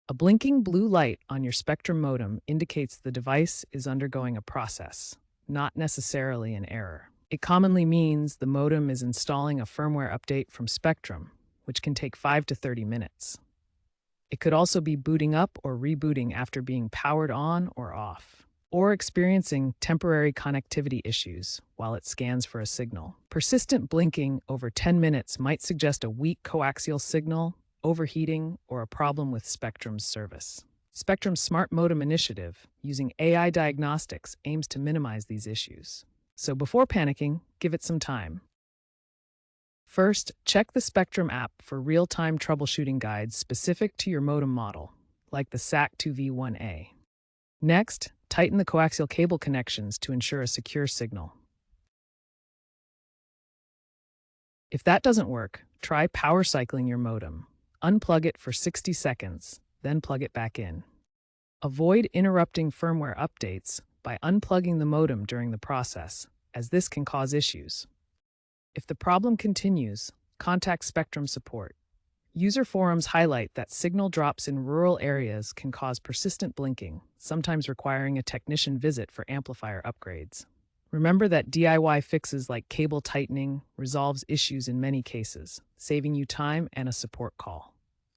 A blinking blue light on your Spectrum modem indicates the device is undergoing a process, not necessarily an error. It commonly means the modem is installing a firmware update from Spectrum, which can take 5 to 30 minutes. It could also be booting up or rebooting after being powered on or off, or experiencing temporary connectivity issues while it scans for a signal. Persistent blinking over 10 minutes might suggest a weak coaxial signal, overheating, or a problem with Spectrum's service. Spectrum's Smart Modem initiative, using AI diagnostics, aims to minimize these issues. So before panicking, give it some time. First, check the Spectrum app for real-time troubleshooting guides specific to your modem model, like the SAC2V1A. Next, tighten the coaxial cable connections to ensure a secure signal. If that doesn't work, try power cycling your modem. Unplug it for 60 seconds, then plug it back in. Avoid interrupting firmware updates by unplugging the modem during the process, as this can cause issues. If the problem continues, contact Spectrum support. User forums highlight that signal drops in rural areas can cause persistent blinking, sometimes requiring a technician visit for amplifier upgrades. Remember that DIY fixes like cable tightening resolves issues in many cases, saving you time and a support call.